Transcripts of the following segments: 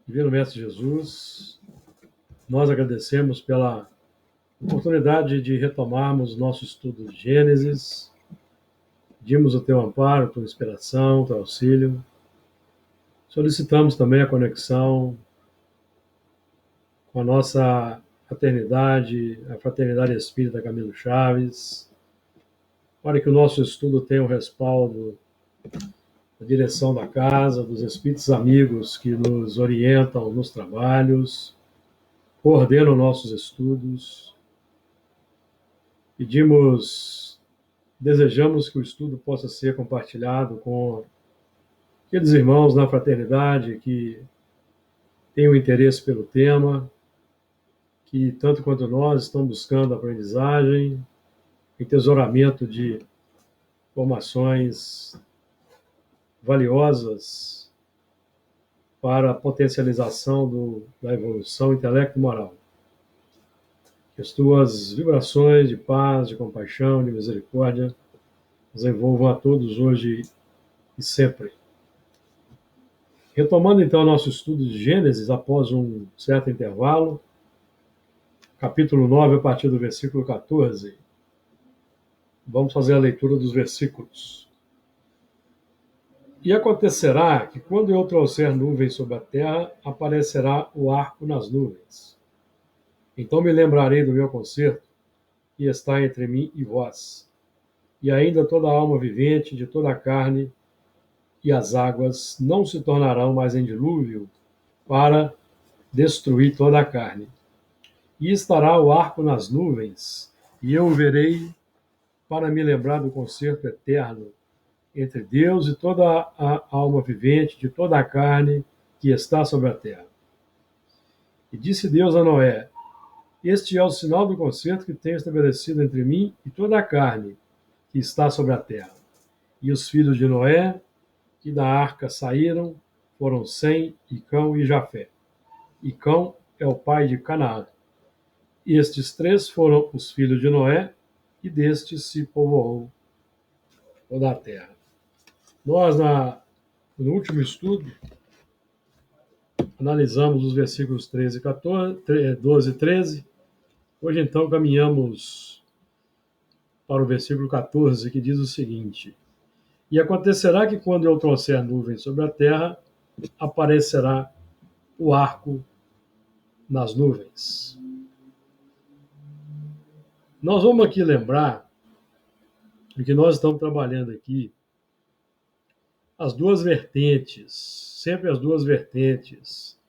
Divino Mestre Jesus, nós agradecemos pela oportunidade de retomarmos nosso estudo de Gênesis. Pedimos o teu amparo, tua inspiração, teu auxílio. Solicitamos também a conexão com a nossa fraternidade, a Fraternidade Espírita Camilo Chaves, para que o nosso estudo tenha o respaldo da direção da casa, dos espíritos amigos que nos orientam nos trabalhos, coordenam nossos estudos. Desejamos que o estudo possa ser compartilhado com aqueles irmãos na fraternidade que têm um interesse pelo tema, que tanto quanto nós estão buscando aprendizagem, entesouramento de informações valiosas para a potencialização da evolução intelecto-moral. Que as tuas vibrações de paz, de compaixão, de misericórdia nos envolvam a todos hoje e sempre. Retomando então nosso estudo de Gênesis, após um certo intervalo, capítulo 9, a partir do versículo 14, vamos fazer a leitura dos versículos. E acontecerá que, quando eu trouxer nuvens sobre a terra, aparecerá o arco nas nuvens. Então me lembrarei do meu concerto, que está entre mim e vós, e ainda toda alma vivente de toda a carne, e as águas não se tornarão mais em dilúvio para destruir toda a carne. E estará o arco nas nuvens, e eu o verei para me lembrar do concerto eterno entre Deus e toda a alma vivente de toda a carne que está sobre a terra. E disse Deus a Noé: este é o sinal do concerto que tenho estabelecido entre mim e toda a carne que está sobre a terra. E os filhos de Noé, que da arca saíram, foram Sem, e Cão e Jafé. E Cão é o pai de Canaã. Estes três foram os filhos de Noé, e destes se povoou toda a terra. Nós, no último estudo, analisamos os versículos 13 e 12 e 13. Hoje, então, caminhamos para o versículo 14, que diz o seguinte: e acontecerá que, quando eu trouxer nuvens sobre a terra, aparecerá o arco nas nuvens. Nós vamos aqui lembrar de que nós estamos trabalhando aqui as duas vertentes, sempre as duas vertentes.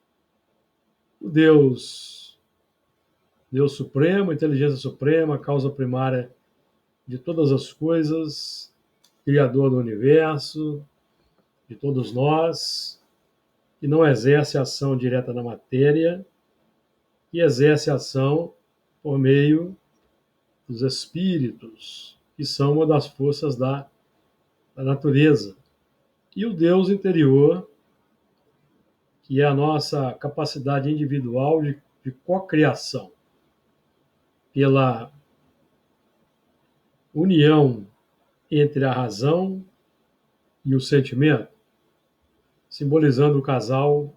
O Deus Supremo, inteligência suprema, causa primária de todas as coisas, Criador do universo, de todos nós, que não exerce ação direta na matéria, que exerce ação por meio dos espíritos, que são uma das forças da natureza. E o Deus interior, que é a nossa capacidade individual de cocriação, pela união entre a razão e o sentimento, simbolizando o casal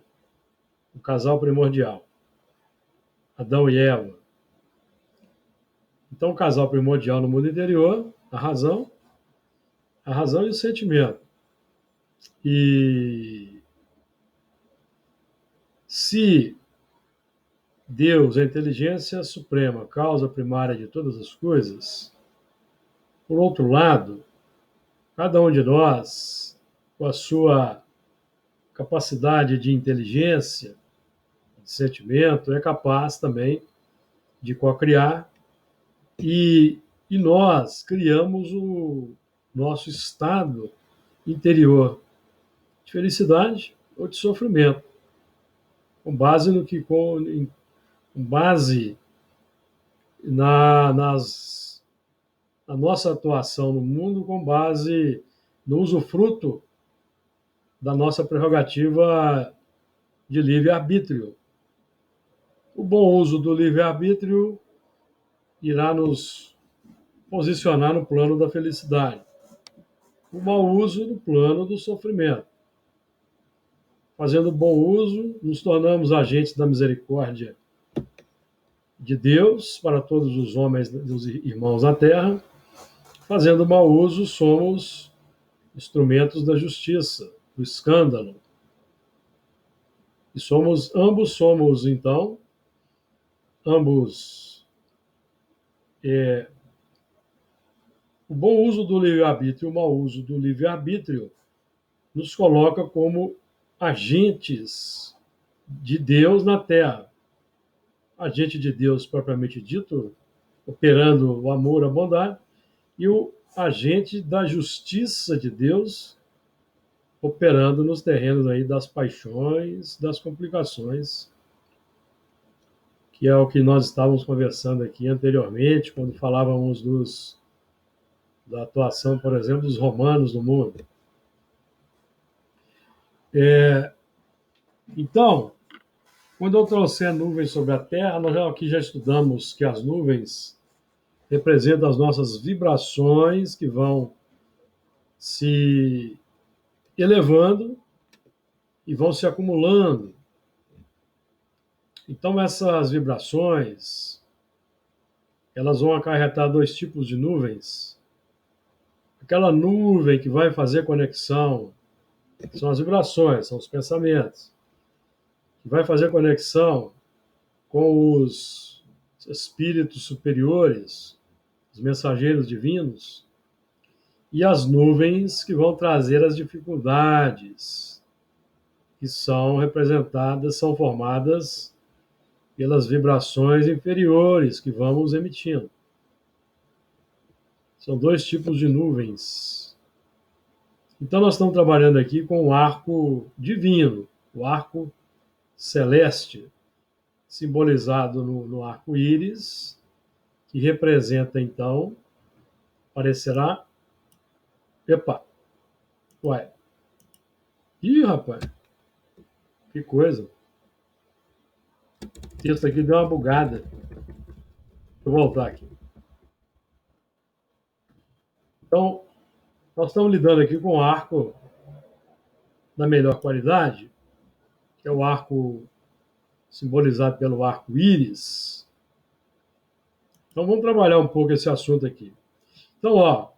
primordial, Adão e Eva. Então, o casal primordial no mundo interior, a razão e o sentimento. E se Deus, a inteligência suprema, causa primária de todas as coisas, por outro lado, cada um de nós, com a sua capacidade de inteligência, de sentimento, é capaz também de cocriar, e nós criamos o nosso estado interior de felicidade ou de sofrimento, com base na nossa atuação no mundo, com base no usufruto da nossa prerrogativa de livre-arbítrio. O bom uso do livre-arbítrio irá nos posicionar no plano da felicidade. O mau uso no plano do sofrimento. fazendo bom uso, nos tornamos agentes da misericórdia de Deus para todos os homens, os irmãos na terra. Fazendo mau uso, somos instrumentos da justiça, do escândalo. E ambos somos, então, o bom uso do livre-arbítrio e o mau uso do livre-arbítrio nos coloca como agentes de Deus na Terra. Agente de Deus propriamente dito, operando o amor, a bondade, e o agente da justiça de Deus, operando nos terrenos aí das paixões, das complicações, que é o que nós estávamos conversando aqui anteriormente, quando falávamos da atuação, por exemplo, dos romanos no mundo. Então, quando eu trouxer nuvens sobre a Terra, nós aqui já estudamos que as nuvens representam as nossas vibrações que vão se elevando e vão se acumulando. Então, essas vibrações, elas vão acarretar dois tipos de nuvens. Aquela nuvem que vai fazer conexão são as vibrações, são os pensamentos, que vai fazer conexão com os espíritos superiores, os mensageiros divinos, e as nuvens que vão trazer as dificuldades, que são representadas, são formadas pelas vibrações inferiores que vamos emitindo. São dois tipos de nuvens. Então, nós estamos trabalhando aqui com o arco divino, o arco celeste, simbolizado no arco-íris, que representa, então, parecerá... Epa! Ué! Ih, rapaz! Que coisa! O texto aqui deu uma bugada. Deixa eu voltar aqui. Então, nós estamos lidando aqui com o arco da melhor qualidade, que é o arco simbolizado pelo arco-íris. Então, vamos trabalhar um pouco esse assunto aqui. Então,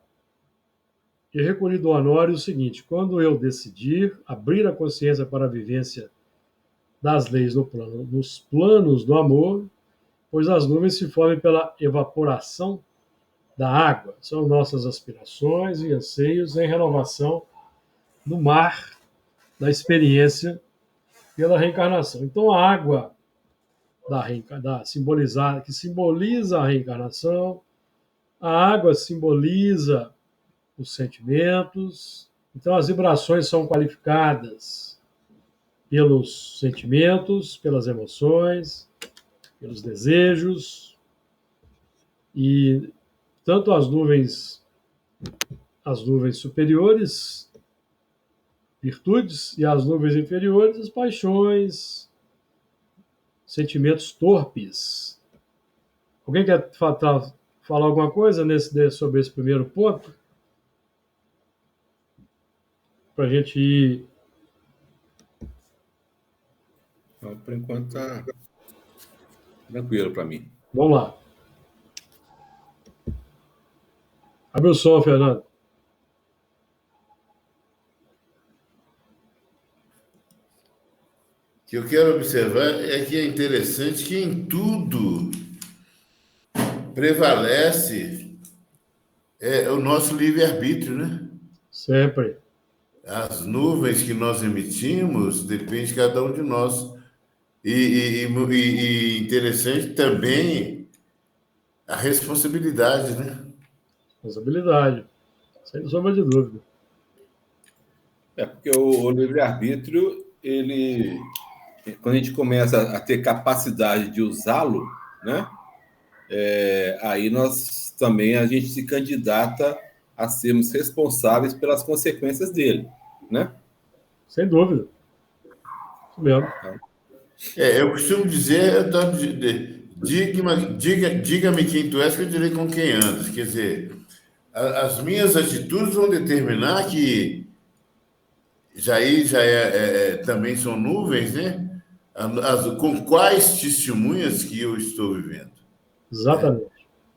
eu recolhi do Honório o seguinte: quando eu decidir abrir a consciência para a vivência das leis nos planos do amor, pois as nuvens se formem pela evaporação da água. São nossas aspirações e anseios em renovação do mar da experiência pela reencarnação. Então, a água simbolizada, que simboliza a reencarnação, a água simboliza os sentimentos. Então, as vibrações são qualificadas pelos sentimentos, pelas emoções, pelos desejos, e tanto as nuvens superiores, virtudes, e as nuvens inferiores, as paixões, sentimentos torpes. Alguém quer falar alguma coisa sobre esse primeiro ponto? Para a gente ir... Por enquanto está tranquilo para mim. Vamos lá. Abre o som, Fernando. O que eu quero observar é que é interessante que em tudo prevalece o nosso livre-arbítrio, né? Sempre. As nuvens que nós emitimos depende de cada um de nós. E interessante também a responsabilidade, né? Responsabilidade. Sem sombra de dúvida. Porque o livre-arbítrio, quando a gente começa a ter capacidade de usá-lo, né? Aí a gente se candidata a sermos responsáveis pelas consequências dele, né? Sem dúvida. Isso mesmo. Eu costumo dizer, diga-me quem tu és, que eu direi com quem andas. Quer dizer, as minhas atitudes vão determinar que também são nuvens, né? Com quais testemunhas que eu estou vivendo? Exatamente.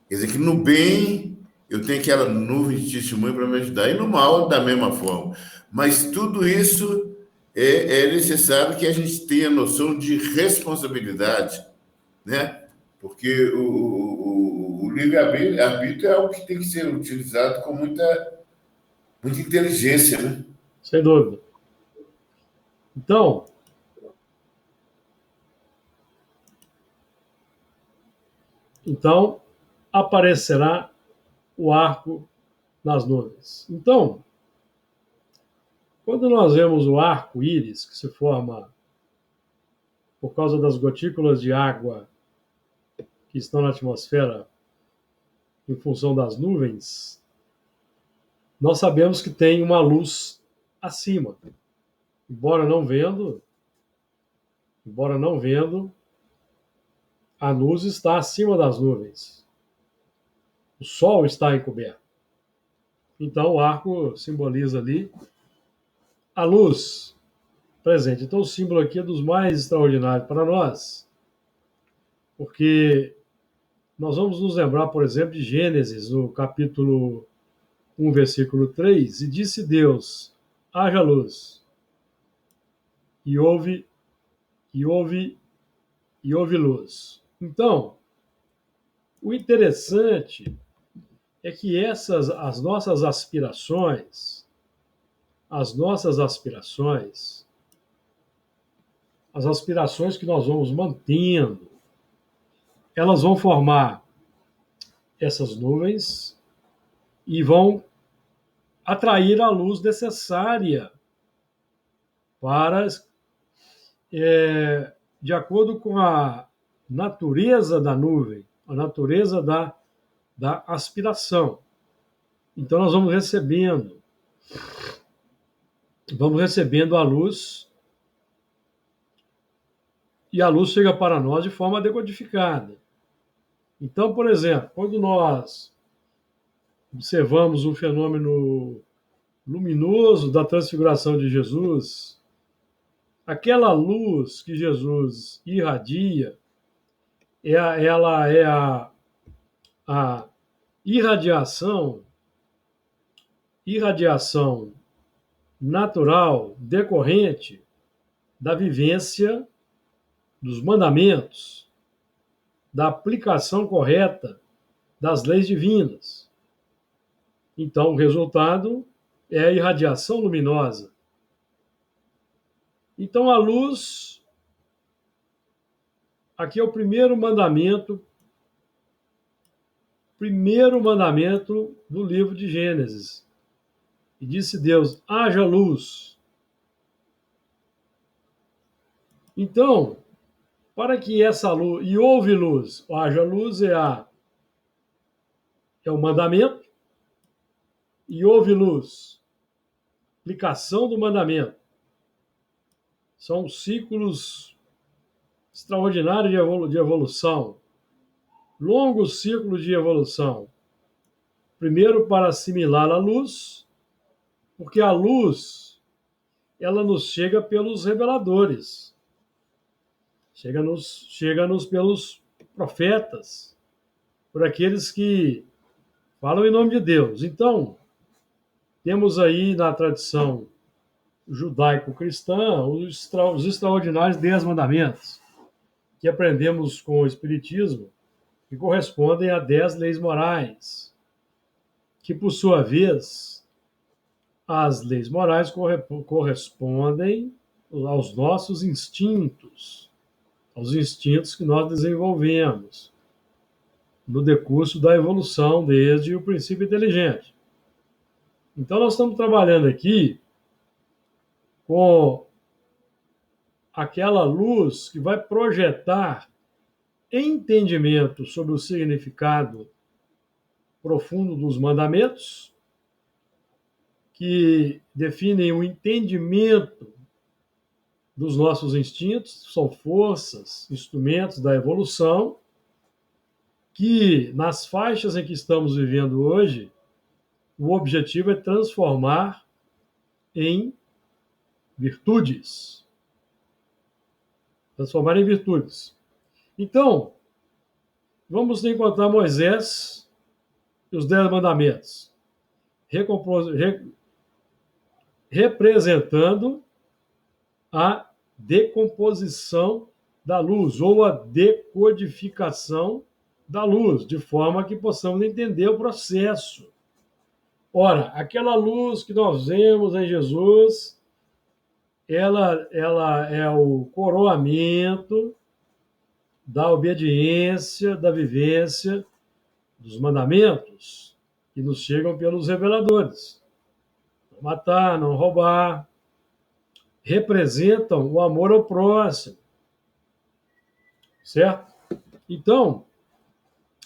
Quer dizer que no bem eu tenho aquela nuvem de testemunho para me ajudar, e no mal da mesma forma. Mas tudo isso é necessário que a gente tenha noção de responsabilidade, né? Porque o livre-arbítrio é algo que tem que ser utilizado com muita inteligência, né? Sem dúvida. Então, aparecerá o arco nas nuvens. Então, quando nós vemos o arco-íris, que se forma por causa das gotículas de água que estão na atmosfera em função das nuvens, nós sabemos que tem uma luz acima. Embora não vendo, a luz está acima das nuvens. O sol está encoberto. Então, o arco simboliza ali a luz presente. Então, o símbolo aqui é dos mais extraordinários para nós, porque nós vamos nos lembrar, por exemplo, de Gênesis, no capítulo 1, versículo 3, e disse Deus, haja luz, e houve luz. Então, o interessante é que as nossas aspirações, as aspirações que nós vamos mantendo, elas vão formar essas nuvens e vão atrair a luz necessária para, de acordo com a natureza da nuvem, a natureza da aspiração. Então, nós vamos recebendo a luz, e a luz chega para nós de forma decodificada. Então, por exemplo, quando nós observamos o fenômeno luminoso da transfiguração de Jesus, aquela luz que Jesus irradia, ela é a irradiação natural decorrente da vivência dos mandamentos, da aplicação correta das leis divinas. Então, o resultado é a irradiação luminosa. Então, a luz, aqui é o primeiro mandamento do livro de Gênesis. E disse Deus, haja luz. Então, para que essa luz, e houve luz, haja luz é o mandamento, e houve luz, aplicação do mandamento. São ciclos extraordinários de evolução, longos ciclos de evolução. Primeiro, para assimilar a luz, porque a luz, ela nos chega pelos reveladores, chega-nos pelos profetas, por aqueles que falam em nome de Deus. Então, temos aí na tradição judaico-cristã os extraordinários 10 mandamentos, que aprendemos com o Espiritismo, que correspondem a 10 leis morais, que, por sua vez, as leis morais correspondem aos nossos instintos, aos instintos que nós desenvolvemos no decurso da evolução desde o princípio inteligente. Então, nós estamos trabalhando aqui com aquela luz que vai projetar entendimento sobre o significado profundo dos mandamentos, que definem o entendimento dos nossos instintos, são forças, instrumentos da evolução, que nas faixas em que estamos vivendo hoje, o objetivo é transformar em virtudes. Transformar em virtudes. Então, vamos encontrar Moisés e os 10 mandamentos, representando a decomposição da luz, ou a decodificação da luz, de forma que possamos entender o processo. Ora, aquela luz que nós vemos em Jesus, ela é o coroamento da obediência, da vivência dos mandamentos que nos chegam pelos reveladores. Não matar, não roubar, representam o amor ao próximo. Certo? Então,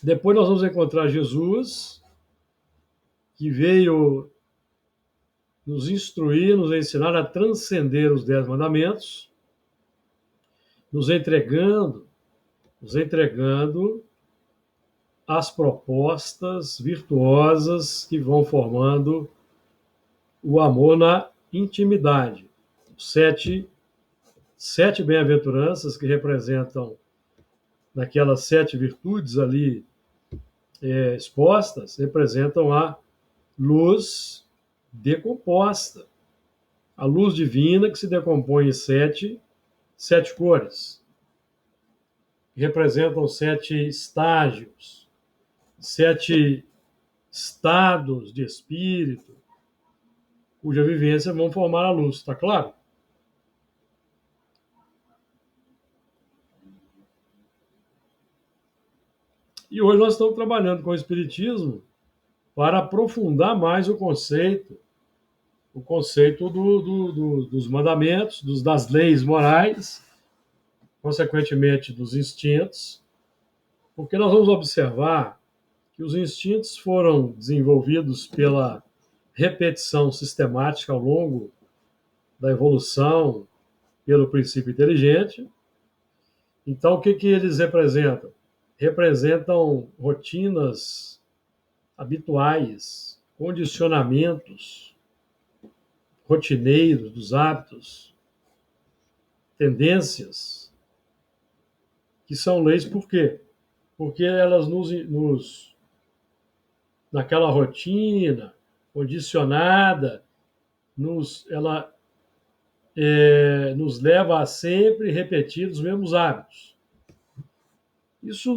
depois nós vamos encontrar Jesus, que veio nos instruir, nos ensinar a transcender os 10 mandamentos, nos entregando as propostas virtuosas que vão formando o amor na intimidade. Sete bem-aventuranças que representam naquelas 7 virtudes ali expostas, representam a luz decomposta. A luz divina que se decompõe em 7 cores. Representam 7 estágios, 7 estados de espírito, cuja vivência vão formar a luz. Está claro? E hoje nós estamos trabalhando com o Espiritismo para aprofundar mais o conceito dos mandamentos, das leis morais, consequentemente dos instintos, porque nós vamos observar que os instintos foram desenvolvidos pela repetição sistemática ao longo da evolução pelo princípio inteligente. Então, o que eles representam? Representam rotinas habituais, condicionamentos rotineiros dos hábitos, tendências, que são leis por quê? Porque elas naquela rotina condicionada, ela nos leva a sempre repetir os mesmos hábitos. Isso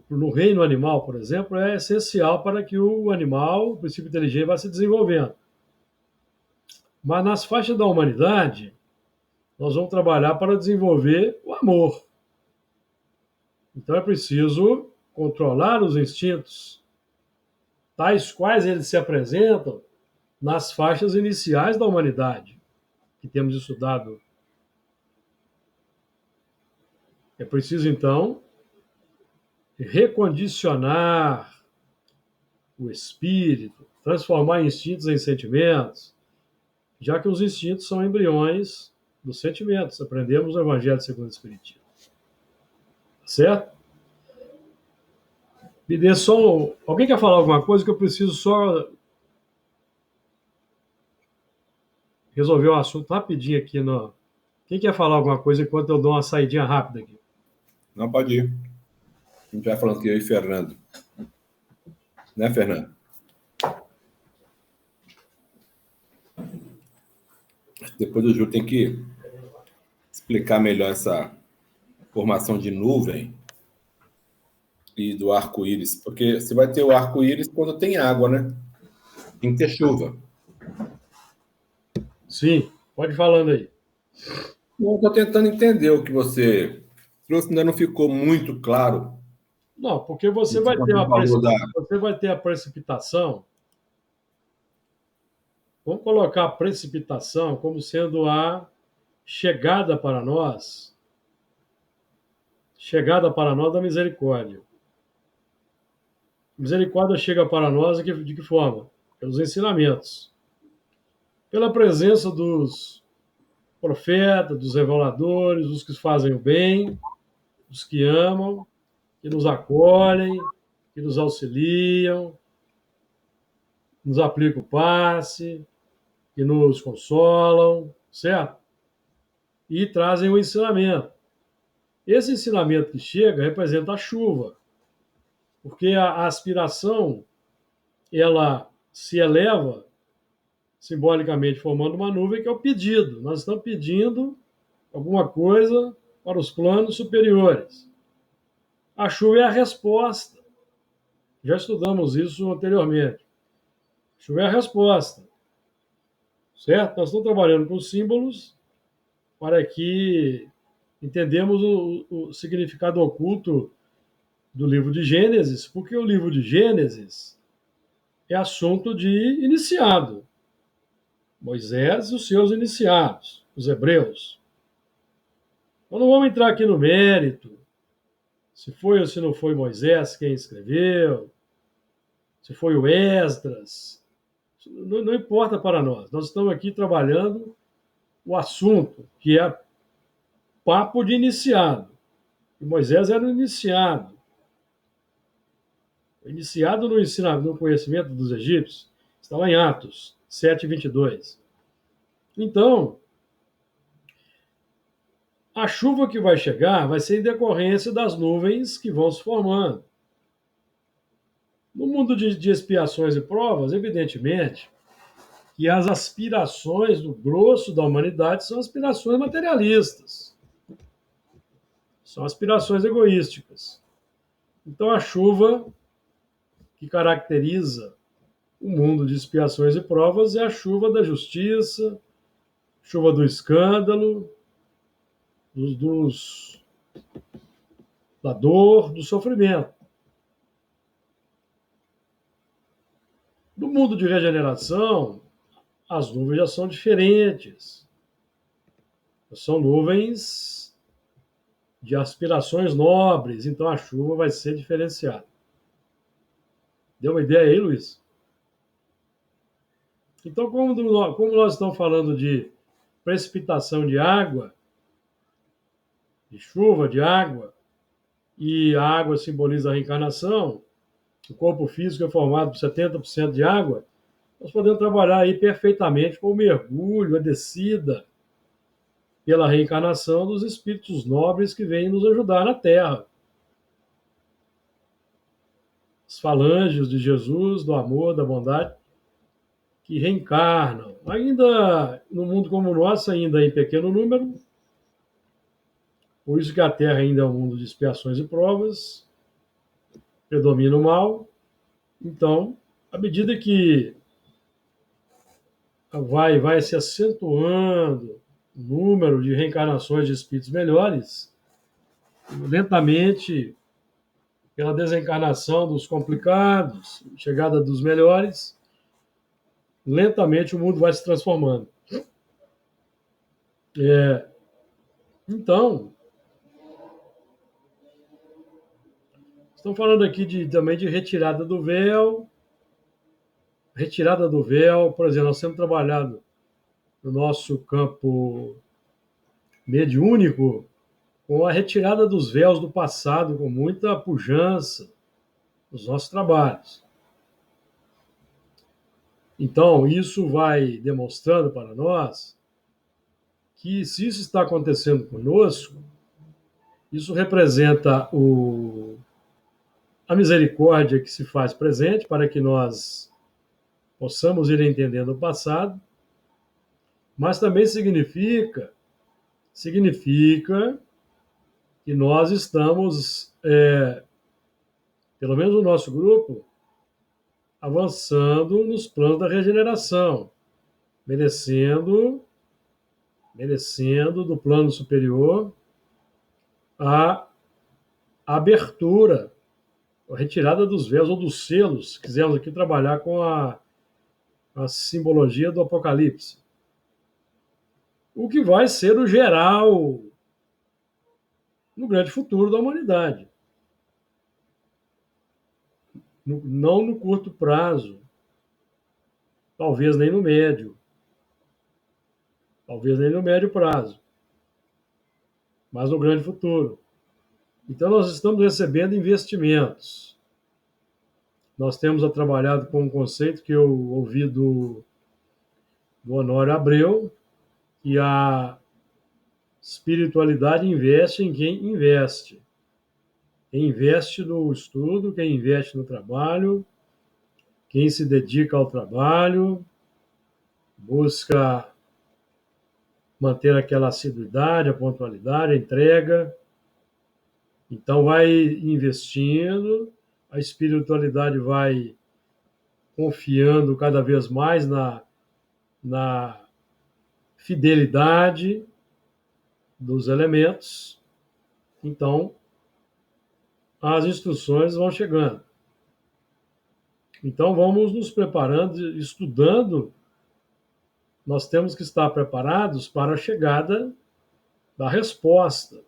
no reino animal, por exemplo, é essencial para que o animal, o princípio inteligente, vá se desenvolvendo. Mas nas faixas da humanidade, nós vamos trabalhar para desenvolver o amor. Então é preciso controlar os instintos, tais quais eles se apresentam nas faixas iniciais da humanidade, que temos estudado. É preciso, então, recondicionar o espírito, transformar instintos em sentimentos, já que os instintos são embriões dos sentimentos. Aprendemos no Evangelho segundo o Espiritismo. Certo? Me dê só... Alguém quer falar alguma coisa que eu preciso só resolver o assunto rapidinho aqui. Quem quer falar alguma coisa enquanto eu dou uma saidinha rápida aqui? Não, pode ir. A gente vai falando aqui, eu e Fernando. Né, Fernando? Depois o Júlio tem que explicar melhor essa formação de nuvem e do arco-íris, porque você vai ter o arco-íris quando tem água, né? Tem que ter chuva. Sim, pode ir falando aí. Eu estou tentando entender o que você trouxe, ainda não ficou muito claro. Não, porque você vai ter a precipitação. Vamos colocar a precipitação como sendo a chegada para nós da misericórdia. A misericórdia chega para nós de que forma? Pelos ensinamentos. Pela presença dos profetas, dos reveladores, dos que fazem o bem, dos que amam, que nos acolhem, que nos auxiliam, nos aplicam o passe, que nos consolam, certo? E trazem um ensinamento. Esse ensinamento que chega representa a chuva, porque a aspiração ela se eleva simbolicamente formando uma nuvem, que é o pedido. Nós estamos pedindo alguma coisa para os planos superiores. A chuva é a resposta. Já estudamos isso anteriormente. A chuva é a resposta. Certo? Nós estamos trabalhando com símbolos para que entendemos o significado oculto do livro de Gênesis, porque o livro de Gênesis é assunto de iniciado. Moisés e os seus iniciados, os hebreus. Nós não vamos entrar aqui no mérito, se foi ou se não foi Moisés quem escreveu, se foi o Esdras. Não importa para nós. Nós estamos aqui trabalhando o assunto, que é papo de iniciado. E Moisés era o iniciado. Iniciado no conhecimento dos egípcios. Está lá em Atos 7:22. Então, a chuva que vai chegar vai ser em decorrência das nuvens que vão se formando. No mundo de expiações e provas, evidentemente, que as aspirações do grosso da humanidade são aspirações materialistas. São aspirações egoísticas. Então, a chuva que caracteriza o mundo de expiações e provas é a chuva da justiça, chuva do escândalo, da dor, do sofrimento. No mundo de regeneração, as nuvens já são diferentes. São nuvens de aspirações nobres, então a chuva vai ser diferenciada. Deu uma ideia aí, Luiz? Então, como nós estamos falando de precipitação de água, de chuva, de água, e a água simboliza a reencarnação, o corpo físico é formado por 70% de água, nós podemos trabalhar aí perfeitamente com o mergulho, a descida pela reencarnação dos espíritos nobres que vêm nos ajudar na Terra. Os falanges de Jesus, do amor, da bondade, que reencarnam. Ainda no mundo como o nosso, ainda em pequeno número, por isso que a Terra ainda é um mundo de expiações e provas, predomina o mal. Então, à medida que vai se acentuando o número de reencarnações de espíritos melhores, lentamente, pela desencarnação dos complicados, chegada dos melhores, lentamente o mundo vai se transformando. Então, estamos falando aqui também de retirada do véu. Retirada do véu, por exemplo, nós temos trabalhado no nosso campo mediúnico com a retirada dos véus do passado, com muita pujança nos nossos trabalhos. Então, isso vai demonstrando para nós que, se isso está acontecendo conosco, isso representa a misericórdia que se faz presente para que nós possamos ir entendendo o passado, mas também significa que nós estamos, pelo menos no nosso grupo, avançando nos planos da regeneração, merecendo do plano superior a abertura, a retirada dos véus ou dos selos, se quisermos aqui trabalhar com a simbologia do Apocalipse. O que vai ser o geral no grande futuro da humanidade. Não no curto prazo, talvez nem no médio, prazo, mas no grande futuro. Então, nós estamos recebendo investimentos nós temos trabalhado com um conceito que eu ouvi do Honório Abreu, que a espiritualidade investe em quem investe. Quem investe no estudo, quem investe no trabalho, quem se dedica ao trabalho, busca manter aquela assiduidade, a pontualidade, a entrega. Então, vai investindo, a espiritualidade vai confiando cada vez mais na fidelidade dos elementos. Então, as instruções vão chegando. Então, vamos nos preparando, estudando. Nós temos que estar preparados para a chegada da resposta.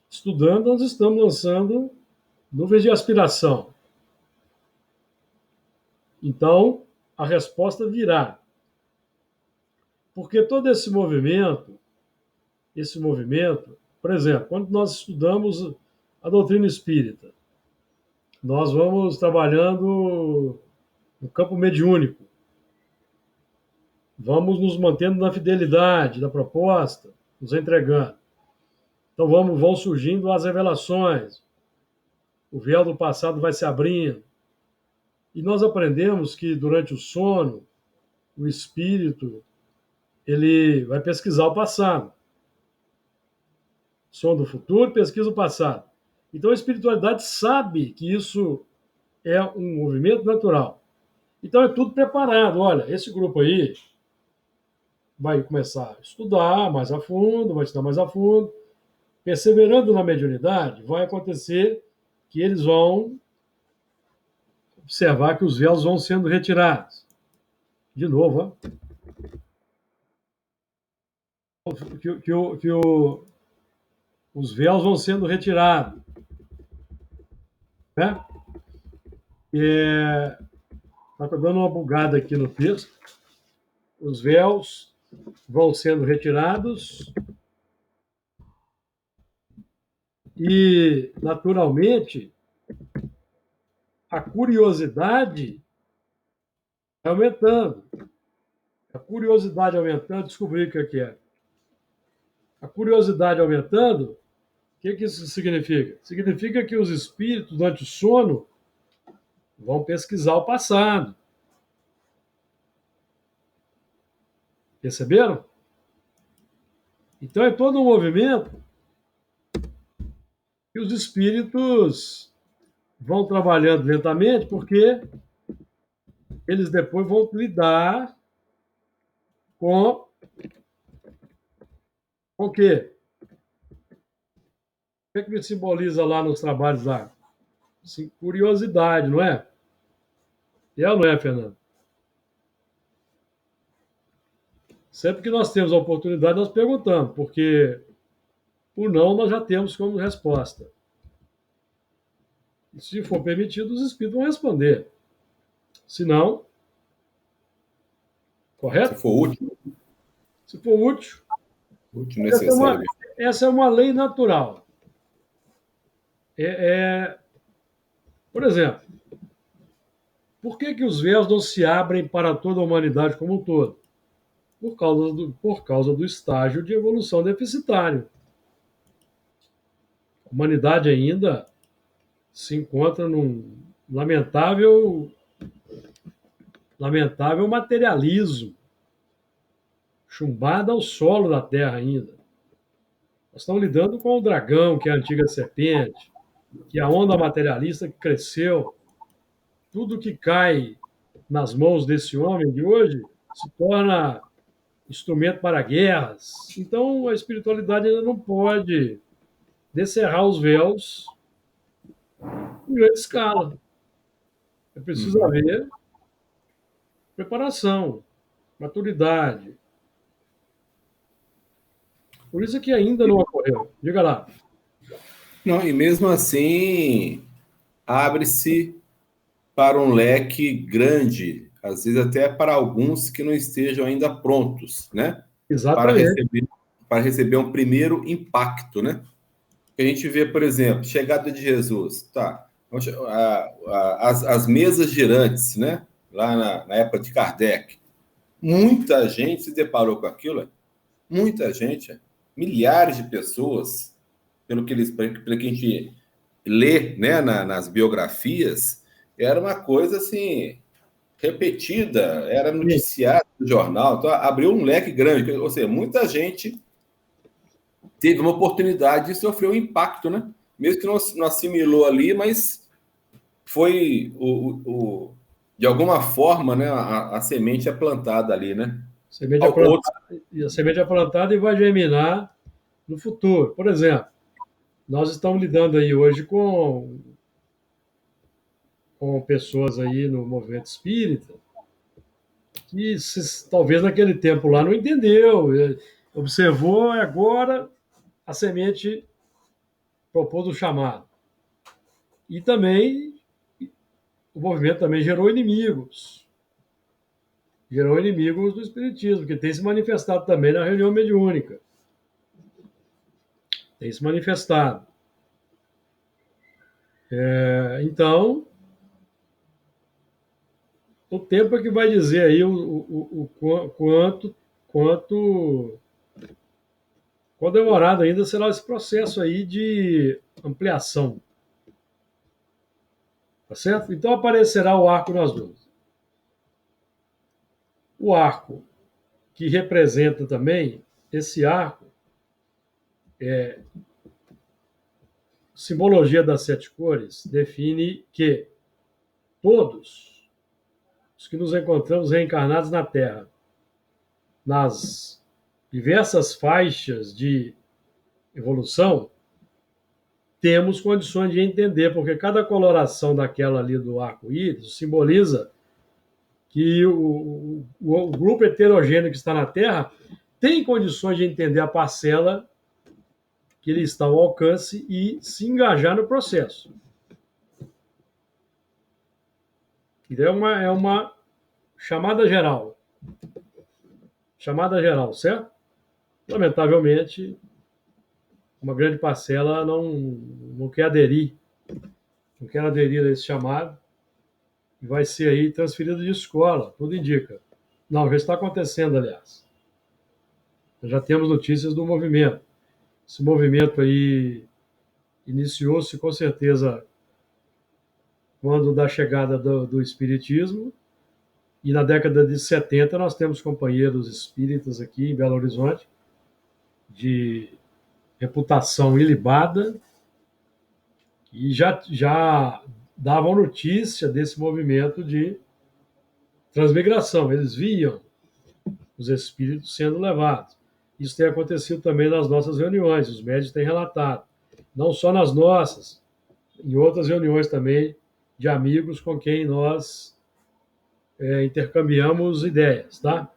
Estudando, nós estamos lançando nuvens de aspiração. Então, a resposta virá. Porque todo esse movimento, por exemplo, quando nós estudamos a doutrina espírita, nós vamos trabalhando no campo mediúnico, vamos nos mantendo na fidelidade da proposta, nos entregando. Então vão surgindo as revelações, o véu do passado vai se abrindo, e nós aprendemos que durante o sono, o espírito ele vai pesquisar o passado. Som do futuro, pesquisa o passado. Então a espiritualidade sabe que isso é um movimento natural. Então é tudo preparado. Olha, esse grupo aí vai começar a estudar mais a fundo, vai estudar mais a fundo. Perseverando na mediunidade, vai acontecer que eles vão observar que os véus vão sendo retirados. De novo, ó. Os véus vão sendo retirados. Né? Está dando uma bugada aqui no texto. Os véus vão sendo retirados e, naturalmente, a curiosidade aumentando. A curiosidade aumentando, descobri o que é. A curiosidade aumentando, o que isso significa? Significa que os espíritos, durante o sono, vão pesquisar o passado. Perceberam? Então é todo um movimento que os espíritos vão trabalhando lentamente, porque eles depois vão lidar com o quê? O que me simboliza lá nos trabalhos lá? Sim, curiosidade, não é? É ou não é, Fernando? Sempre que nós temos a oportunidade, nós perguntamos, porque o não nós já temos como resposta. E se for permitido, os espíritos vão responder. Se não, correto? Se for útil. Se for útil. Útil necessário. Essa é uma lei natural. Por exemplo, por que os véus não se abrem para toda a humanidade como um todo? Por causa do estágio de evolução deficitário. A humanidade ainda se encontra num lamentável materialismo, chumbada ao solo da Terra ainda. Nós estamos lidando com o dragão, que é a antiga serpente, que é a onda materialista que cresceu. Tudo que cai nas mãos desse homem de hoje se torna instrumento para guerras. Então, a espiritualidade ainda não pode descerrar os véus em grande escala. É preciso haver preparação, maturidade. Por isso é que ainda não ocorreu. Diga lá. Não, e mesmo assim, abre-se para um leque grande, às vezes até para alguns que não estejam ainda prontos, né? Exatamente. Para receber um primeiro impacto, né? A gente vê, por exemplo, chegada de Jesus, tá? as mesas girantes, né? Lá na época de Kardec. Muita gente se deparou com aquilo, muita gente, milhares de pessoas, pelo que a gente lê, né, nas biografias, era uma coisa assim repetida, era noticiado no jornal, então abriu um leque grande, ou seja, muita gente teve uma oportunidade de sofrer um impacto, né? Mesmo que não assimilou ali, mas foi de alguma forma, né, a semente é plantada ali, né? A semente é plantada e vai germinar no futuro. Por exemplo, nós estamos lidando aí hoje com pessoas aí no movimento espírita que talvez naquele tempo lá não entendeu, observou, agora a semente propôs o chamado. E também o movimento também gerou inimigos. Gerou inimigos do espiritismo, que tem se manifestado também na reunião mediúnica. Tem se manifestado. Então, o tempo é que vai dizer aí quão demorado ainda será esse processo aí de ampliação. Tá certo? Então aparecerá o arco nas duas. O arco que representa também, esse arco, simbologia das sete cores, define que todos os que nos encontramos reencarnados na Terra, nas diversas faixas de evolução, temos condições de entender, porque cada coloração daquela ali do arco-íris simboliza que o grupo heterogêneo que está na Terra tem condições de entender a parcela que ele está ao alcance e se engajar no processo. Então, é uma chamada geral. Chamada geral, certo? Lamentavelmente, uma grande parcela não quer aderir. Não quer aderir a esse chamado e vai ser aí transferido de escola, tudo indica. Não, já está acontecendo, aliás. Nós já temos notícias do movimento. Esse movimento aí iniciou-se com certeza quando da chegada do espiritismo, e na década de 70 nós temos companheiros espíritas aqui em Belo Horizonte de reputação ilibada e já davam notícia desse movimento de transmigração. Eles viam os espíritos sendo levados. Isso tem acontecido também nas nossas reuniões, os médios têm relatado. Não só nas nossas, em outras reuniões também de amigos com quem nós intercambiamos ideias, tá?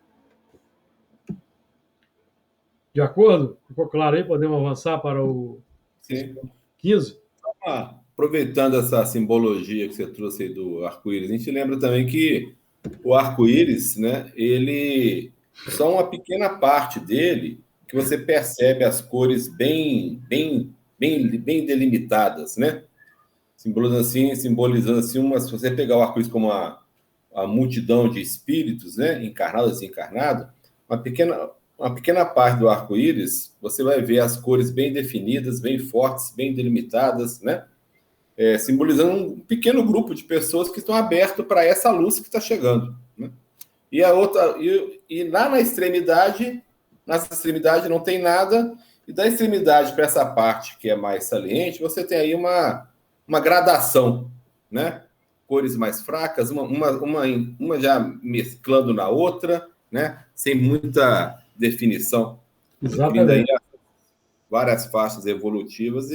De acordo? Ficou claro aí? Podemos avançar para o Sim. 15? Aproveitando essa simbologia que você trouxe aí do arco-íris, a gente lembra também que o arco-íris, né, ele só uma pequena parte dele que você percebe as cores bem delimitadas, né? Simbolizando assim se você pegar o arco-íris como a multidão de espíritos, né, encarnados e desencarnados, uma pequena parte do arco-íris, você vai ver as cores bem definidas, bem fortes, bem delimitadas, né? Simbolizando um pequeno grupo de pessoas que estão abertos para essa luz que está chegando, né? E a outra, e lá na extremidade não tem nada, e da extremidade para essa parte que é mais saliente, você tem aí uma gradação, né? Cores mais fracas, uma já mesclando na outra, né? Sem muita definição. Exatamente. Aí várias faixas evolutivas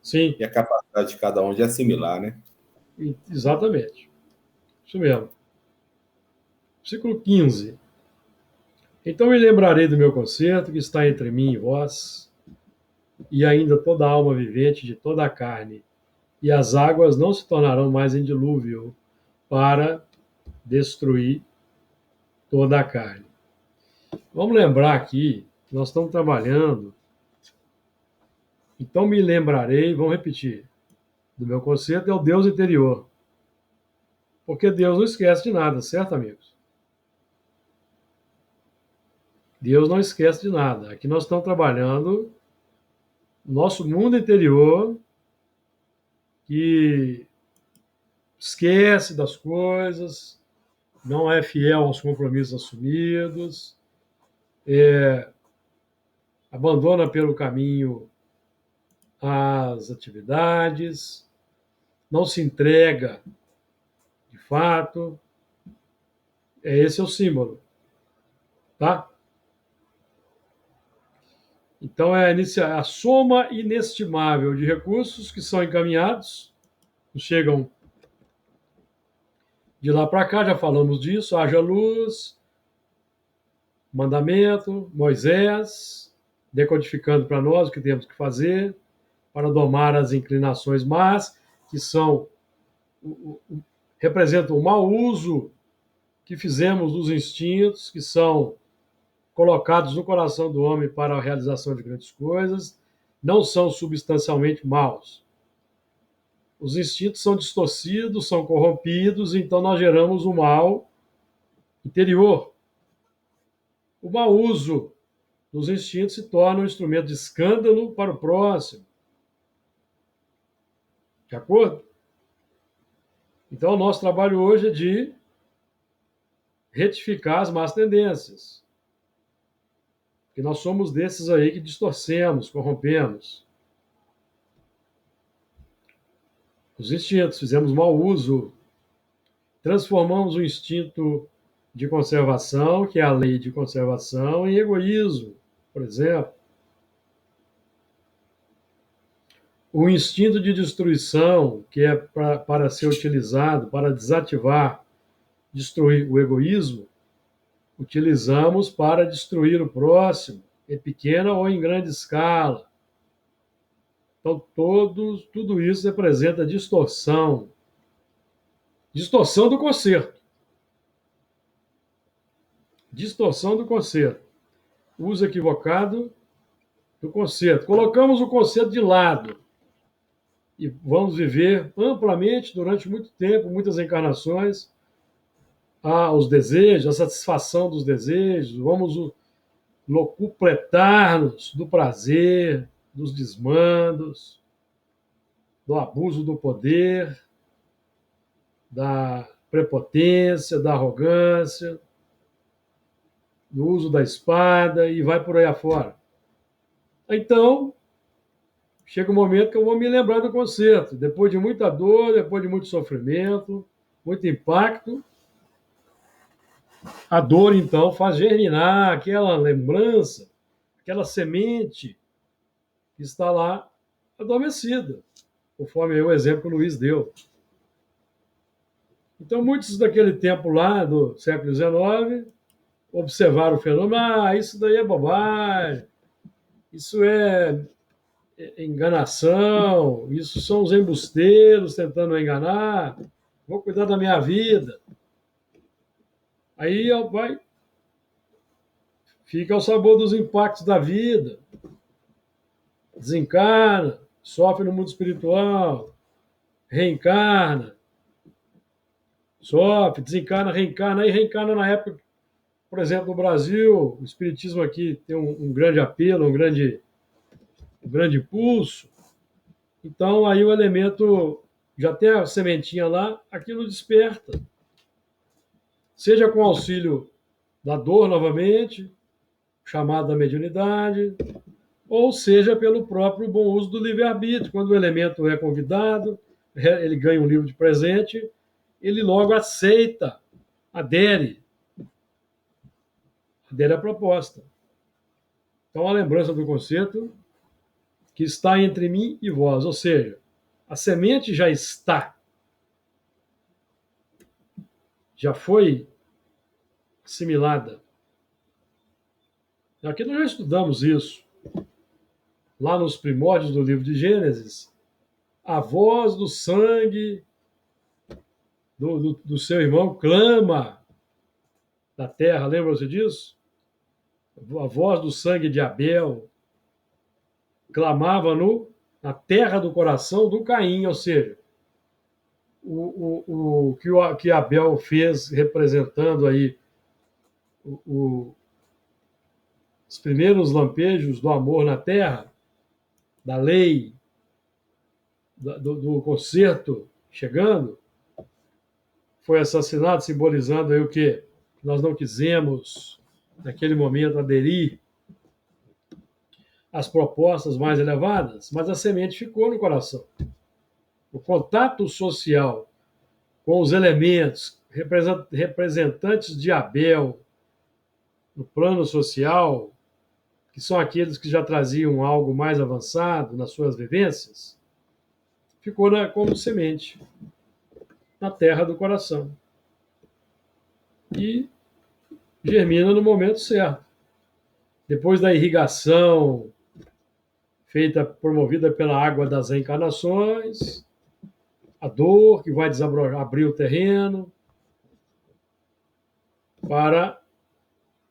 Sim. E a capacidade de cada um de assimilar, né? Exatamente. Isso mesmo. Versículo 15. Então me lembrarei do meu concerto que está entre mim e vós, e ainda toda alma vivente de toda a carne, e as águas não se tornarão mais em dilúvio para destruir toda a carne. Vamos lembrar aqui, nós estamos trabalhando. Então me lembrarei, vamos repetir. do meu conceito é o Deus interior. Porque Deus não esquece de nada, certo, amigos? Deus não esquece de nada. Aqui nós estamos trabalhando nosso mundo interior, que esquece das coisas, não é fiel aos compromissos assumidos, abandona pelo caminho as atividades, não se entrega de fato. Esse é o símbolo, tá? Então é a soma inestimável de recursos que são encaminhados, chegam de lá para cá, já falamos disso, haja luz, mandamento, Moisés, decodificando para nós o que temos que fazer para domar as inclinações más, que são representam o mau uso que fizemos dos instintos, que são colocados no coração do homem para a realização de grandes coisas, não são substancialmente maus. Os instintos são distorcidos, são corrompidos, então nós geramos o mal interior. O mau uso dos instintos se torna um instrumento de escândalo para o próximo. De acordo? Então, o nosso trabalho hoje é de retificar as más tendências. Porque nós somos desses aí que distorcemos, corrompemos. Os instintos, fizemos mau uso. Transformamos o instinto de conservação, que é a lei de conservação, em egoísmo, por exemplo. O instinto de destruição, que é para ser utilizado, para desativar, destruir o egoísmo, utilizamos para destruir o próximo, em pequena ou em grande escala. Então, tudo isso representa distorção. Distorção do conceito. Distorção do conceito. Uso equivocado do conceito. Colocamos o conceito de lado e vamos viver amplamente durante muito tempo, muitas encarnações, os desejos, a satisfação dos desejos, vamos locupletar-nos do prazer, dos desmandos, do abuso do poder, da prepotência, da arrogância, do uso da espada e vai por aí afora. Então, chega um momento que eu vou me lembrar do conceito. Depois de muita dor, depois de muito sofrimento, muito impacto, a dor, então, faz germinar aquela lembrança, aquela semente que está lá adormecida, conforme o exemplo que o Luiz deu. Então, muitos daquele tempo lá, do século XIX, observaram o fenômeno. Isso daí é bobagem, isso é enganação, isso são os embusteiros tentando enganar, vou cuidar da minha vida. Aí fica ao sabor dos impactos da vida, desencarna, sofre no mundo espiritual, reencarna, sofre, desencarna, reencarna, e reencarna na época, por exemplo, no Brasil, o espiritismo aqui tem um grande apelo, um grande impulso. Então, aí o elemento já tem a sementinha lá, aquilo desperta. Seja com auxílio da dor novamente, chamado da mediunidade, ou seja pelo próprio bom uso do livre-arbítrio. Quando o elemento é convidado, ele ganha um livro de presente, ele logo aceita, adere à proposta. Então, a lembrança do conceito que está entre mim e vós, ou seja, a semente já está, já foi assimilada. Aqui nós já estudamos isso. Lá nos primórdios do livro de Gênesis, a voz do sangue do seu irmão clama da terra, lembram-se disso? A voz do sangue de Abel clamava na terra do coração do Caim, ou seja, o que Abel fez representando aí os primeiros lampejos do amor na terra, da lei, do concerto chegando, foi assassinado, simbolizando aí o quê? Nós não quisemos, naquele momento, aderir às propostas mais elevadas, mas a semente ficou no coração. O contato social com os elementos representantes de Abel no plano social, que são aqueles que já traziam algo mais avançado nas suas vivências, ficou como semente na terra do coração. E germina no momento certo. Depois da irrigação promovida pela água das encarnações, a dor que vai abrir o terreno, para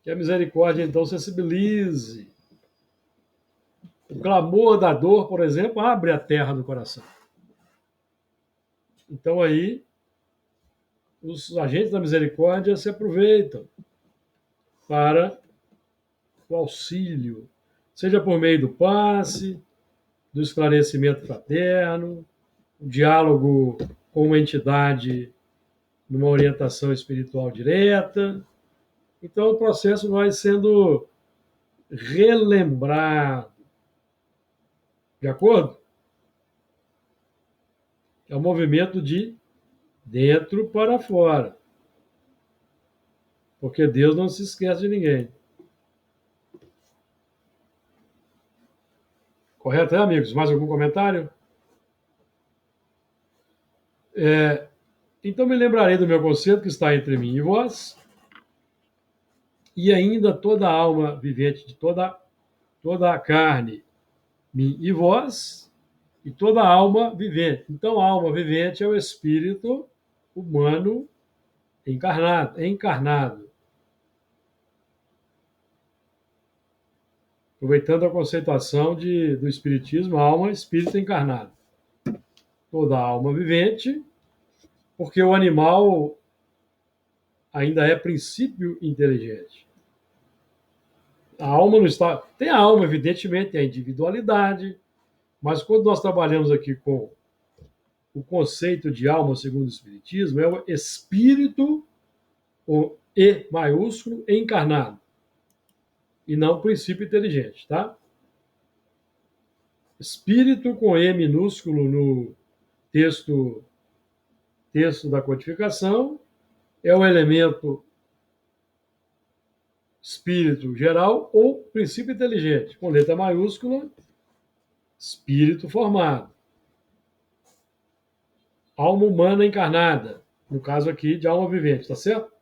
que a misericórdia então sensibilize. O clamor da dor, por exemplo, abre a terra do coração. Então aí os agentes da misericórdia se aproveitam para o auxílio, seja por meio do passe, do esclarecimento fraterno, o diálogo com uma entidade numa orientação espiritual direta. Então o processo vai sendo relembrado. De acordo? É um movimento de dentro para fora. Porque Deus não se esquece de ninguém. Correto, amigos? Mais algum comentário? Então me lembrarei do meu conceito que está entre mim e vós, e ainda toda a alma vivente de toda a carne, mim e vós, e toda a alma vivente. Então a alma vivente é o espírito humano encarnado. Aproveitando a conceituação do espiritismo, alma, espírito encarnado. Toda a alma vivente, porque o animal ainda é princípio inteligente. A alma não está... Tem a alma, evidentemente, tem a individualidade, mas quando nós trabalhamos aqui com o conceito de alma segundo o espiritismo, é o espírito, com E maiúsculo, encarnado, e não princípio inteligente, tá? Espírito com E minúsculo no texto da codificação, é o elemento espírito geral ou princípio inteligente, com letra maiúscula, espírito formado. Alma humana encarnada, no caso aqui de alma vivente, tá certo?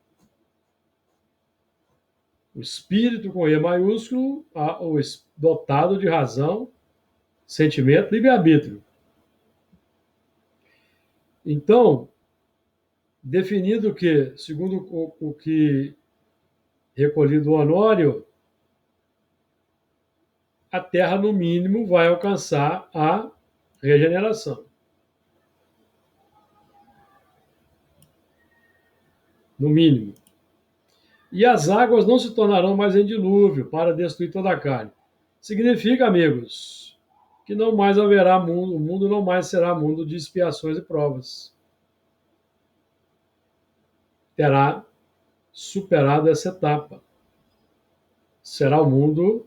O espírito com E maiúsculo, dotado de razão, sentimento, livre-arbítrio. Então, definido que, segundo o que recolhido o Honório, a Terra, no mínimo, vai alcançar a regeneração. No mínimo. E as águas não se tornarão mais em dilúvio para destruir toda a carne. Significa, amigos, que não mais haverá mundo, o mundo não mais será mundo de expiações e provas. Terá superado essa etapa. Será o mundo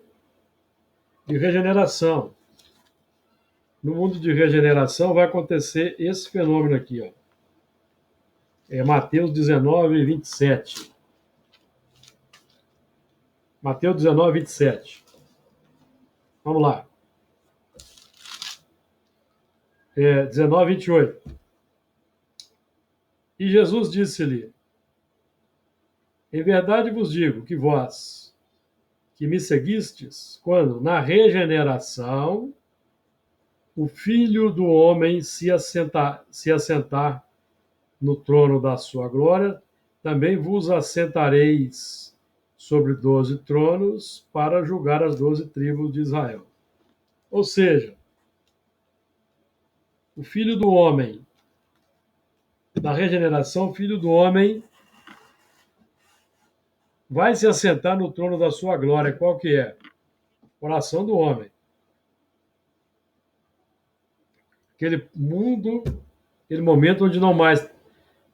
de regeneração. No mundo de regeneração vai acontecer esse fenômeno aqui, ó. É Mateus 19, 27. Mateus 19, 27. Vamos lá. 19, 28. E Jesus disse-lhe: em verdade vos digo que vós, que me seguistes, quando na regeneração o Filho do Homem se assentar no trono da sua glória, também vos assentareis sobre 12 tronos para julgar as 12 tribos de Israel. Ou seja, o Filho do Homem, na regeneração, o Filho do Homem vai se assentar no trono da sua glória. Qual que é? Coração do homem. Aquele mundo, aquele momento onde não mais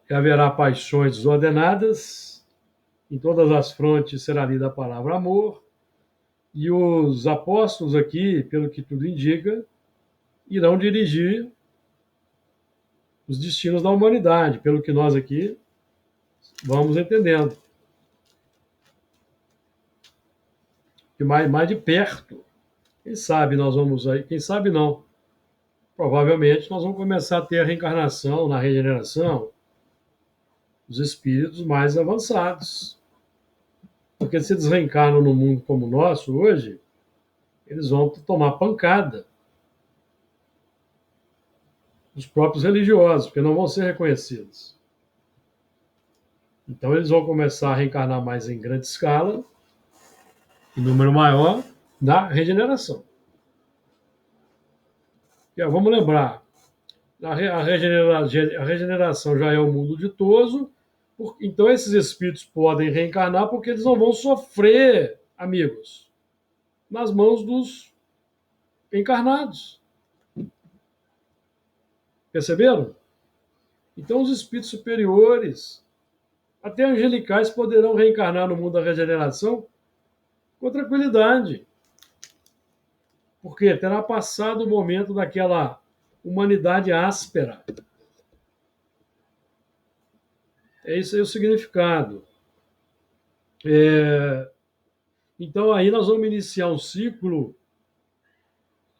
haverá paixões desordenadas, em todas as frontes será lida a palavra amor, e os apóstolos aqui, pelo que tudo indica, irão dirigir os destinos da humanidade, pelo que nós aqui vamos entendendo. E mais de perto. Quem sabe nós vamos aí, quem sabe não. Provavelmente nós vamos começar a ter a reencarnação, na regeneração, dos espíritos mais avançados. Porque se eles reencarnam no mundo como o nosso hoje, eles vão tomar pancada dos próprios religiosos, porque não vão ser reconhecidos. Então eles vão começar a reencarnar mais em grande escala, em número maior, na regeneração. E, vamos lembrar, a regeneração já é o mundo ditoso, então esses espíritos podem reencarnar porque eles não vão sofrer, amigos, nas mãos dos encarnados. Perceberam? Então os espíritos superiores, até angelicais, poderão reencarnar no mundo da regeneração com tranquilidade. Porque terá passado o momento daquela humanidade áspera. É isso aí o significado. Então aí nós vamos iniciar um ciclo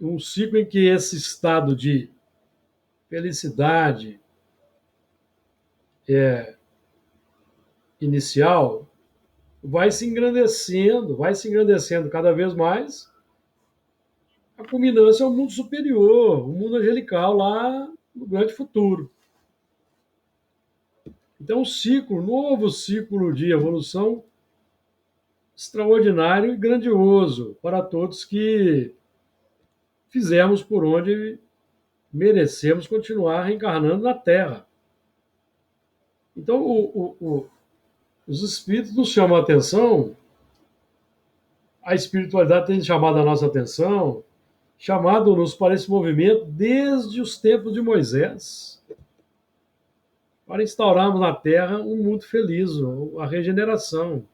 em que esse estado de felicidade inicial vai se engrandecendo cada vez mais. A culminância é o mundo superior, o mundo angelical lá no grande futuro. Então, novo ciclo de evolução extraordinário e grandioso para todos que fizemos por onde merecemos continuar reencarnando na Terra. Então, os espíritos nos chamam a atenção, a espiritualidade tem chamado a nossa atenção, chamado-nos para esse movimento desde os tempos de Moisés, para instaurarmos na Terra um mundo feliz, a regeneração,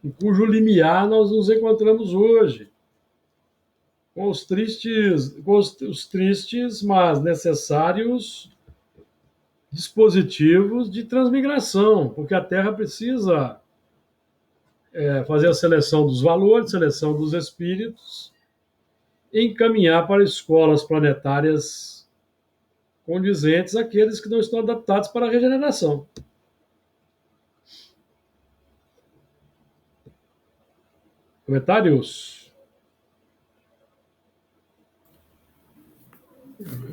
em cujo limiar nós nos encontramos hoje, com os tristes, mas necessários dispositivos de transmigração, porque a Terra precisa fazer a seleção dos valores, seleção dos espíritos, e encaminhar para escolas planetárias condizentes àqueles que não estão adaptados para a regeneração. Comentários?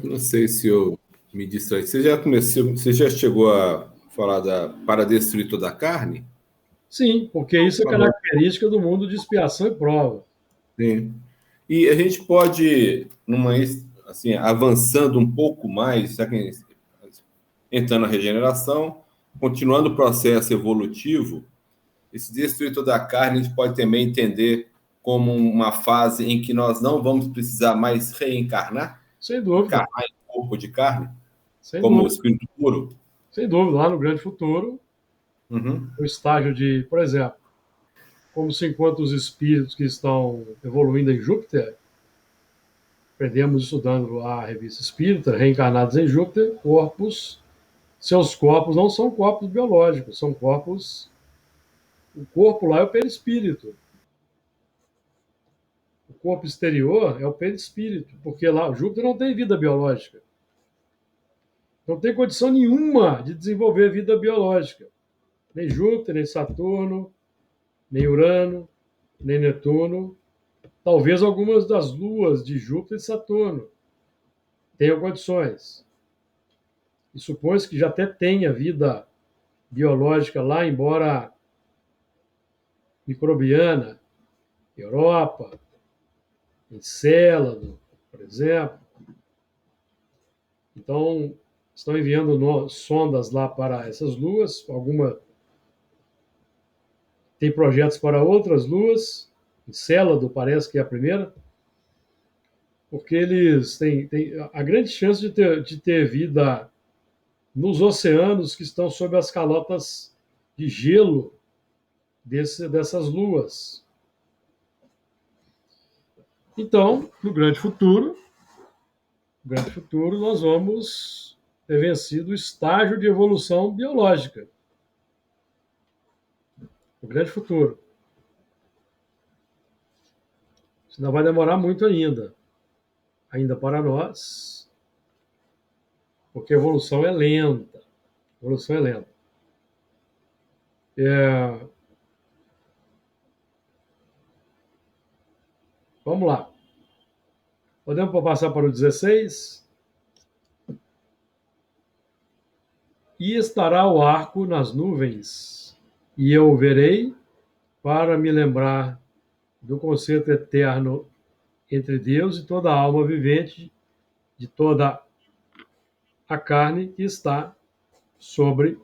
Não sei se eu me distraí. Você já chegou a falar para destruir toda a carne? Sim, porque isso é característica do mundo de expiação e prova. Sim. E a gente pode, assim, avançando um pouco mais, entrando na regeneração, continuando o processo evolutivo, esse destruir toda a carne a gente pode também entender como uma fase em que nós não vamos precisar mais reencarnar? Sem dúvida. Encarnar em corpo de carne? Sem como dúvida. o espírito puro? Sem dúvida, lá no grande futuro, o estágio de, por exemplo, como se enquanto os espíritos que estão evoluindo em Júpiter, aprendemos estudando a revista Espírita, reencarnados em Júpiter, seus corpos não são corpos biológicos, são corpos. O corpo lá é o perispírito. O corpo exterior é o perispírito, porque lá Júpiter não tem vida biológica. Não tem condição nenhuma de desenvolver vida biológica. Nem Júpiter, nem Saturno, nem Urano, nem Netuno. Talvez algumas das luas de Júpiter e Saturno tenham condições. E supõe-se que já até tenha vida biológica lá, embora microbiana, Europa, Encélado, por exemplo. Então, estão enviando sondas lá para essas luas, tem projetos para outras luas, Encélado parece que é a primeira, porque eles têm a grande chance de ter vida nos oceanos que estão sob as calotas de gelo dessas luas. Então, no grande futuro, nós vamos ter vencido o estágio de evolução biológica. No grande futuro. Isso não vai demorar muito ainda para nós, porque a evolução é lenta. Vamos lá. Podemos passar para o 16? E estará o arco nas nuvens, e eu o verei para me lembrar do concerto eterno entre Deus e toda a alma vivente, de toda a carne que está sobre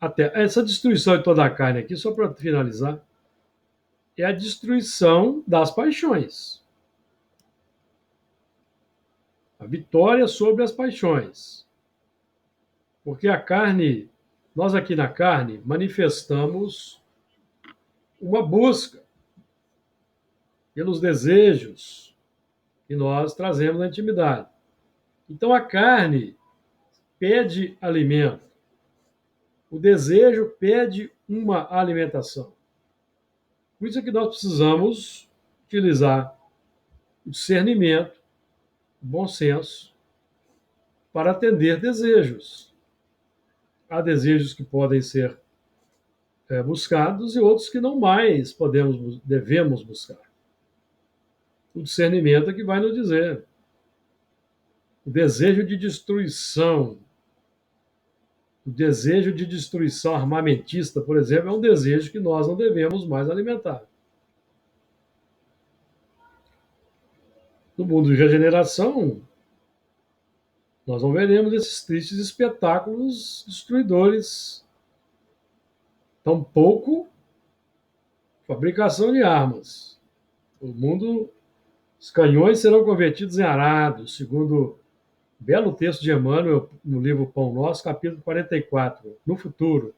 a terra. Essa destruição de toda a carne aqui, só para finalizar, é a destruição das paixões. A vitória sobre as paixões. Porque a carne, nós aqui na carne, manifestamos uma busca pelos desejos que nós trazemos na intimidade. Então a carne pede alimento. O desejo pede uma alimentação. Por isso é que nós precisamos utilizar o discernimento, o bom senso, para atender desejos. Há desejos que podem ser buscados e outros que não mais devemos buscar. O discernimento é que vai nos dizer. O desejo de destruição, armamentista, por exemplo, é um desejo que nós não devemos mais alimentar. No mundo de regeneração, nós não veremos esses tristes espetáculos destruidores. Tampouco fabricação de armas. Os canhões serão convertidos em arados, segundo o belo texto de Emmanuel no livro Pão Nosso, capítulo 44, no futuro.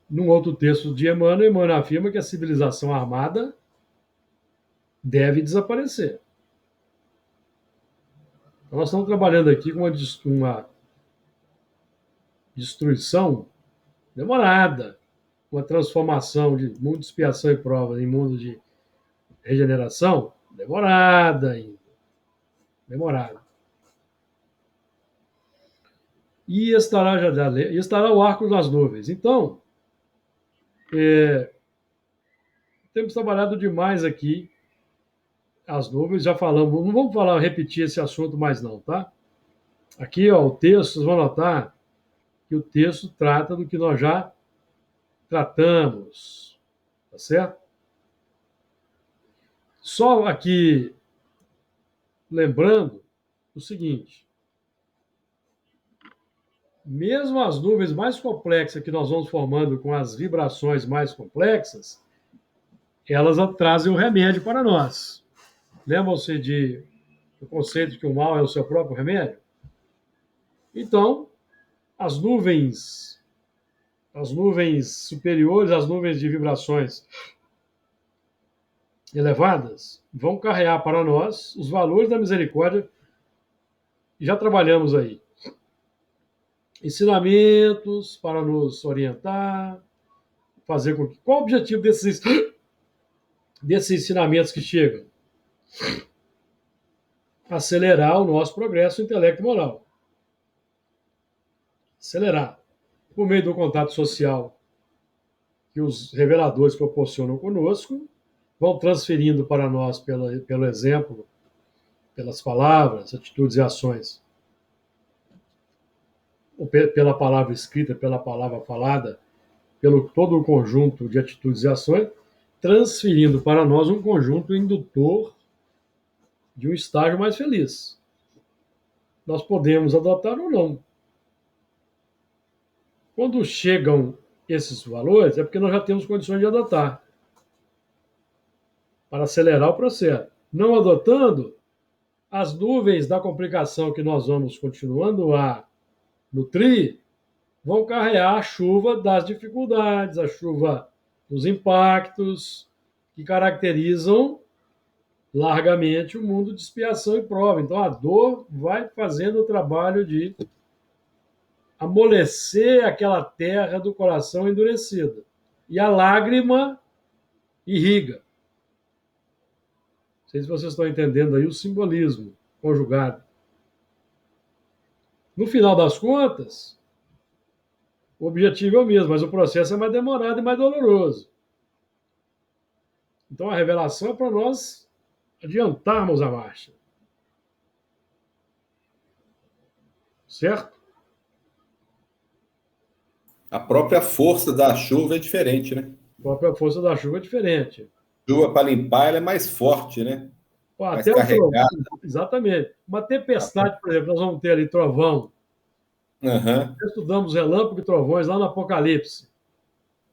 Num outro texto de Emmanuel afirma que a civilização armada deve desaparecer. Então, nós estamos trabalhando aqui com uma destruição demorada, uma transformação de mundo de expiação e prova em mundo de regeneração, demorada ainda. Demorada. E estará o arco nas nuvens. Então, temos trabalhado demais aqui as nuvens, já falamos, não vamos repetir esse assunto mais não, tá? Aqui, ó, o texto, vocês vão notar que o texto trata do que nós já tratamos, tá certo? Só aqui, lembrando o seguinte, mesmo as nuvens mais complexas que nós vamos formando com as vibrações mais complexas, elas trazem o remédio para nós. Lembram-se do conceito de que o mal é o seu próprio remédio? Então, as nuvens superiores, as nuvens de vibrações elevadas, vão carregar para nós os valores da misericórdia que já trabalhamos aí. Ensinamentos para nos orientar, fazer com que... Qual o objetivo desses ensinamentos que chegam? Acelerar o nosso progresso intelecto e moral. Acelerar. Por meio do contato social que os reveladores proporcionam conosco, vão transferindo para nós pelo exemplo, pelas palavras, atitudes e ações, ou pela palavra escrita, pela palavra falada, pelo todo o conjunto de atitudes e ações, transferindo para nós um conjunto indutor de um estágio mais feliz. nós podemos adotar ou não. Quando chegam esses valores, é porque nós já temos condições de adotar, para acelerar o processo. Não adotando, as nuvens da complicação que nós vamos continuando a nutrir vão carregar a chuva das dificuldades, a chuva dos impactos que caracterizam largamente o mundo de expiação e prova. Então, a dor vai fazendo o trabalho de amolecer aquela terra do coração endurecida. E a lágrima irriga. Não sei se vocês estão entendendo aí o simbolismo conjugado. No final das contas, o objetivo é o mesmo, mas o processo é mais demorado e mais doloroso. Então, a revelação é para nós adiantarmos a marcha. Certo? A própria força da chuva é diferente, né? A própria força da chuva é diferente. Chuva para limpar, ela é mais forte, né? Mais Até o trovão, carregada. exatamente. Uma tempestade, por exemplo, nós vamos ter ali trovão. Uhum. Estudamos relâmpago e trovões lá no Apocalipse.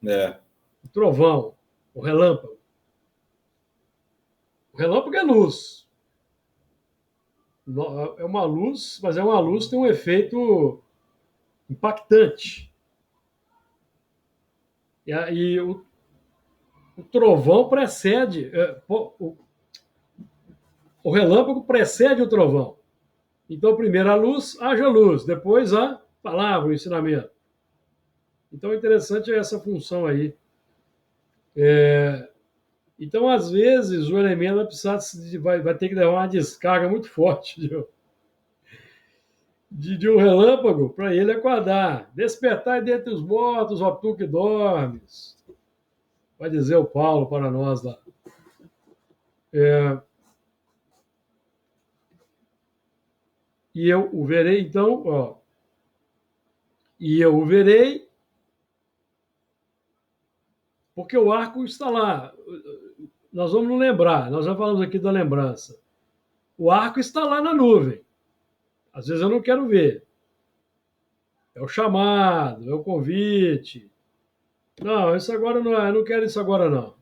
É. O trovão, o relâmpago. O relâmpago é luz. É uma luz, mas é uma luz que tem um efeito impactante. E aí o trovão precede. O relâmpago precede o trovão. Então, primeiro a luz, haja luz. Depois a palavra, o ensinamento. Então, o interessante é essa função aí. Então, às vezes, o elemento vai ter que levar uma descarga muito forte de um relâmpago para ele acordar. Despertai dentre os mortos, ó tu que dormes. Vai dizer o Paulo para nós lá. E eu o verei, então, ó. E eu o verei, porque o arco está lá. Nós vamos nos lembrar, nós já falamos aqui da lembrança. O arco está lá na nuvem. Às vezes eu não quero ver. É o chamado, é o convite. Não, isso agora não é, eu não quero isso agora não.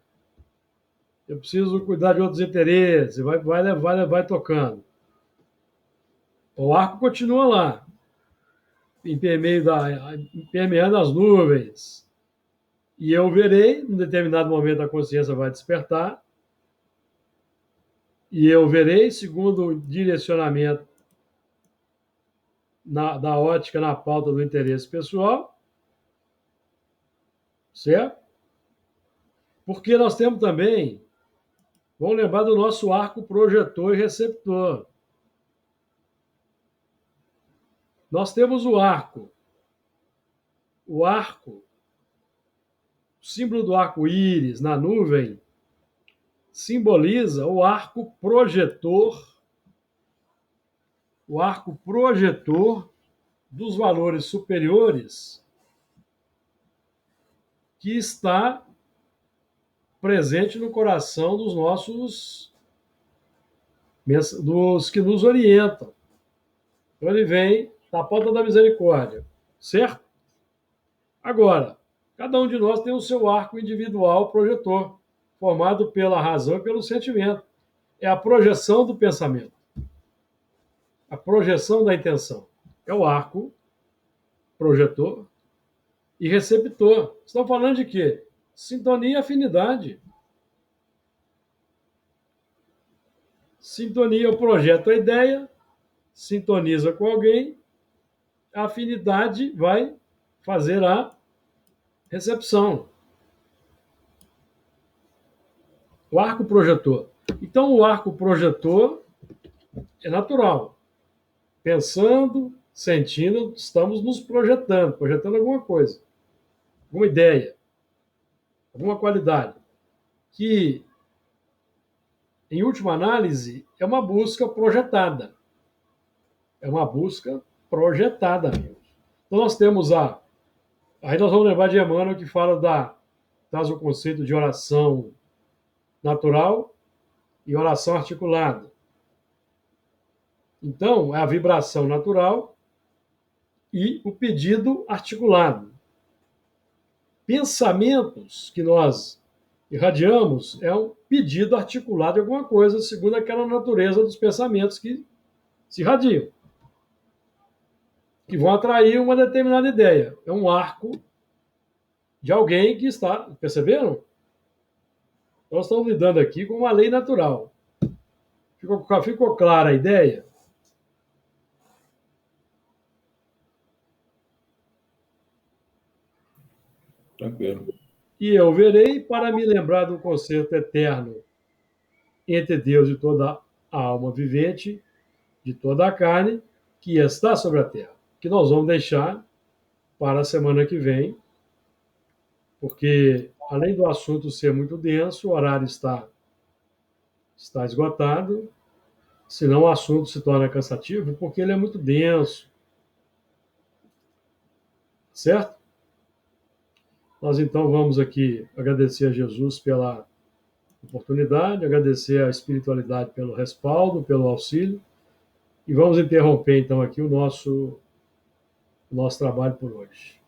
Eu preciso cuidar de outros interesses, vai tocando. O arco continua lá, permeando as nuvens. E eu verei, em determinado momento a consciência vai despertar, e eu verei, segundo o direcionamento da ótica na pauta do interesse pessoal, certo? Porque nós temos também, vamos lembrar do nosso arco projetor e receptor. Nós temos o arco. O arco, o símbolo do arco-íris na nuvem, simboliza o arco projetor dos valores superiores que está presente no coração dos que nos orientam. Então ele vem da ponta da misericórdia, certo? Agora, cada um de nós tem o seu arco individual projetor, formado pela razão e pelo sentimento. É a projeção do pensamento, a projeção da intenção. É o arco projetor e receptor. Estão falando de quê? Sintonia e afinidade. Sintonia, eu projeto a ideia, sintoniza com alguém, a afinidade vai fazer a recepção. O arco projetor. Então, o arco projetor é natural. Pensando, sentindo, estamos nos projetando alguma coisa, alguma ideia, alguma qualidade, que, em última análise, é uma busca projetada. É uma busca projetada, amigos. Então, nós temos aí nós vamos lembrar de Emmanuel, que traz o conceito de oração natural e oração articulada. Então, é a vibração natural e o pedido articulado. Pensamentos que nós irradiamos é um pedido articulado de alguma coisa, segundo aquela natureza dos pensamentos que se irradiam, que vão atrair uma determinada ideia. É um arco de alguém que está. Perceberam? Nós estamos lidando aqui com uma lei natural. Ficou clara a ideia? Tranquilo. E eu verei para me lembrar do concerto eterno entre Deus e toda a alma vivente, de toda a carne, que está sobre a terra. Que nós vamos deixar para a semana que vem, porque além do assunto ser muito denso, o horário está esgotado, senão o assunto se torna cansativo, porque ele é muito denso. Certo? Nós então vamos aqui agradecer a Jesus pela oportunidade, agradecer à espiritualidade pelo respaldo, pelo auxílio, e vamos interromper então aqui o nosso trabalho por hoje.